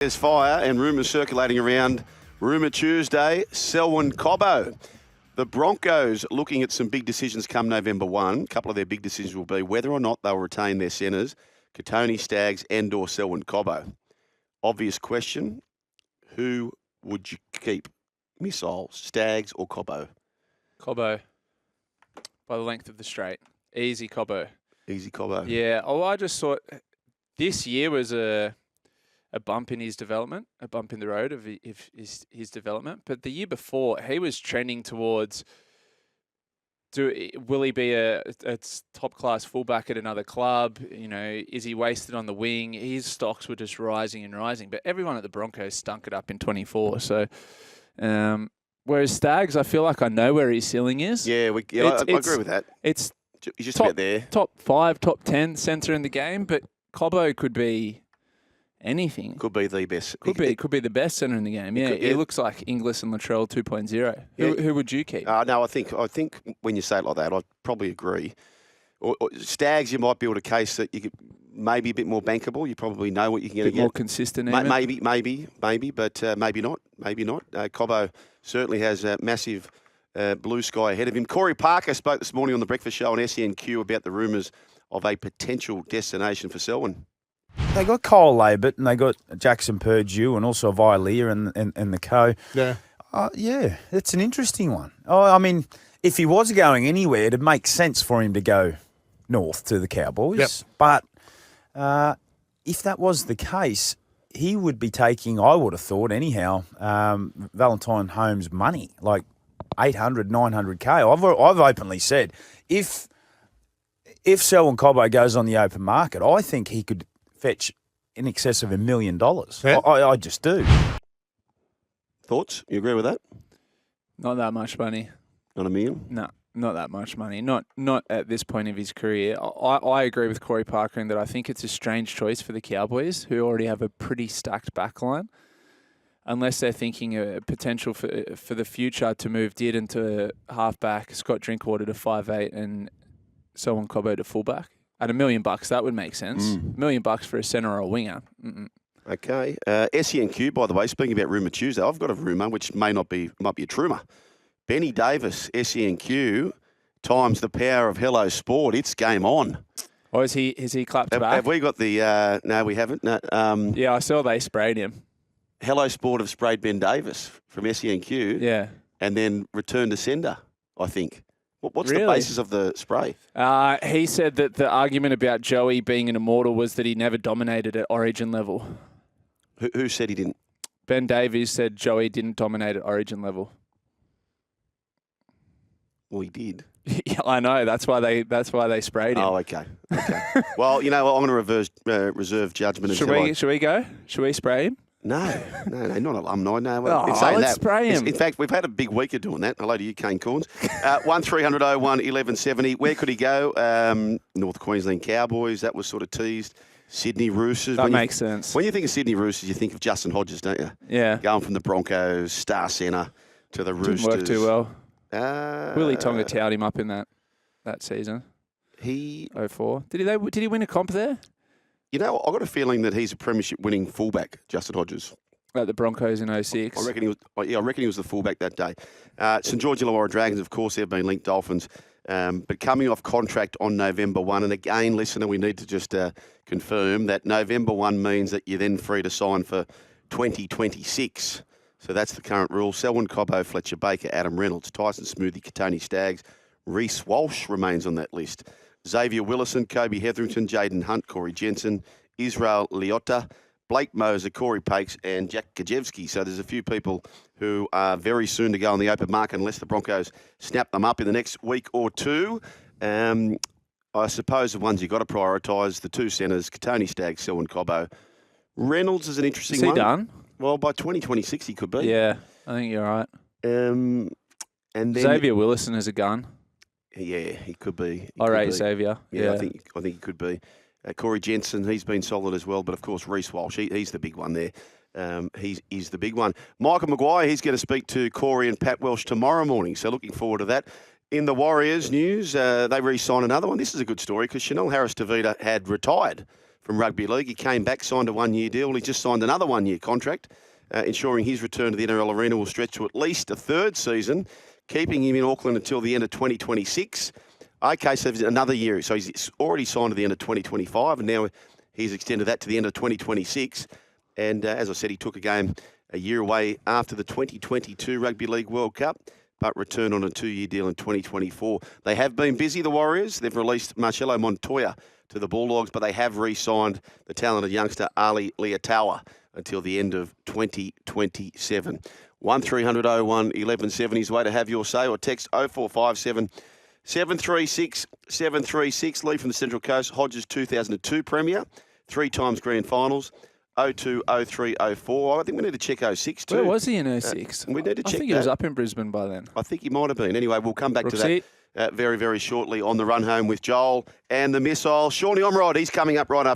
There's fire and rumours circulating around. Rumour Tuesday, Selwyn Cobbo. The Broncos looking at some big decisions come November 1. A couple of their big decisions will be whether or not they'll retain their centres, Kotoni Staggs and or Selwyn Cobbo. Obvious question, who would you keep? Missile, Staggs or Cobbo? Cobbo, by the length of the straight. Easy Cobbo. Easy Cobbo. Yeah. Oh, I just thought this year was a bump in his development, a bump in the road of his development. But the year before, he was trending towards, will he be a top-class fullback at another club? You know, is he wasted on the wing? His stocks were just rising and rising. But everyone at the Broncos stunk it up in 24. So, whereas Staggs, I feel like I know where his ceiling is. Yeah, I agree with that. It's He's just about there. Top 5, top 10 centre in the game. But Cobbo could be anything. Could be the best. Could be the best centre in the game. Yeah, he looks like Inglis and Latrell 2.0. Yeah. Who would you keep? No, I think when you say it like that, I'd probably agree. Or Staggs, you might build a case that you could maybe a bit more bankable. You probably know what you're going to get. More consistent, even. Maybe, but maybe not. Cobbo certainly has a massive blue sky ahead of him. Corey Parker spoke this morning on the Breakfast Show on SENQ about the rumours of a potential destination for Selwyn. They got Cole Labert and they got Jackson Purdue and also Vilea and the co. Yeah. Yeah, it's an interesting one. Oh, I mean, if he was going anywhere, it'd make sense for him to go north to the Cowboys. Yep. But if that was the case, he would be taking, I would have thought anyhow, Valentine Holmes' money, like 800, 900K. I've openly said, if Selwyn Cobbo goes on the open market, I think he could fetch in excess of $1 million. Yeah. I just do. Thoughts? You agree with that? Not that much money. Not $1 million? No, not that much money. Not at this point of his career. I agree with Corey Parker in that I think it's a strange choice for the Cowboys, who already have a pretty stacked backline. Unless they're thinking a potential for the future to move Dearden to halfback, Scott Drinkwater to 5'8", and Selwyn Cobbo to fullback. At $1 million, that would make sense. $1 million for a centre or a winger. Okay. SENQ, by the way, speaking about Rumour Tuesday, I've got a rumour which might be a trumour. Benny Davis, SENQ, times the power of Hello Sport. It's game on. Or is he clapped back? Have we got the? No, we haven't. No, yeah, I saw they sprayed him. Hello Sport have sprayed Ben Davis from SENQ. Yeah. And then returned to sender, I think. What's Really? the basis of the spray? He said that the argument about Joey being an immortal was that he never dominated at Origin level. Who said he didn't? Ben Davies said Joey didn't dominate at Origin level. Well, he did. Yeah, I know. That's why they sprayed him. Oh, okay. Well, you know what? I'm going to reserve judgment. Should we go? Should we spray him? No, not alumni. No, let's spray him. In fact, we've had a big week of doing that. Hello to you, Kane Corns. 1300 01 1170. Where could he go? North Queensland Cowboys. That was sort of teased. Sydney Roosters. That makes sense. When you think of Sydney Roosters, you think of Justin Hodges, don't you? Yeah. Going from the Broncos star centre to the Roosters. Didn't work too well. Willie Tonga towed him up in that season. 04. Did he win a comp there? You know, I've got a feeling that he's a premiership-winning fullback, Justin Hodges. At the Broncos in 06. I reckon he was the fullback that day. St George Illawarra Dragons, of course, they've been linked Dolphins, but coming off contract on November 1. And again, listener, we need to just confirm that November 1 means that you're then free to sign for 2026. So that's the current rule. Selwyn Cobbo, Fletcher Baker, Adam Reynolds, Tyson Smoothie, Kotoni Staggs, Reece Walsh remains on that list. Xavier Willison, Kobe Hetherington, Jaden Hunt, Corey Jensen, Israel Liotta, Blake Moser, Corey Pakes, and Jack Kajewski. So there's a few people who are very soon to go on the open market unless the Broncos snap them up in the next week or two. I suppose the ones you've got to prioritise, the two centres, Kotoni Staggs, Selwyn Cobbo. Reynolds is an interesting one. Is he done? Well, by 2026 he could be. Yeah, I think you're right. And then Xavier Willison is a gun. Yeah, he could be. I rate Xavier. Yeah, I think he could be. Corey Jensen, he's been solid as well, but of course Reece Walsh, he's the big one there. He's the big one. Michael Maguire, he's going to speak to Corey and Pat Welsh tomorrow morning, so looking forward to that. In the Warriors news, they re-signed another one. This is a good story because Chanell-Harris Tevita had retired from Rugby League. He came back, signed a one-year deal. He just signed another one-year contract, ensuring his return to the NRL arena will stretch to at least a third season, keeping him in Auckland until the end of 2026. Okay, so another year. So he's already signed to the end of 2025, and now he's extended that to the end of 2026. And as I said, he took a game a year away after the 2022 Rugby League World Cup, but returned on a 2-year deal in 2024. They have been busy, the Warriors. They've released Marcelo Montoya to the Bulldogs, but they have re-signed the talented youngster Ali Leotawa until the end of 2027. 1300 01 1170 is the way to have your say, or text 0457 736 736. Lee from the Central Coast, Hodges 2002 Premier, 3 times grand finals. 02, 03, 04. I think we need to check 06 too. Where was he in 06? We need to check I think he was up in Brisbane by then. I think he might have been. Anyway, we'll come back Brooksy. to that very, very shortly on the run home with Joel and the Missile. Shawnee Omrod, he's coming up right after.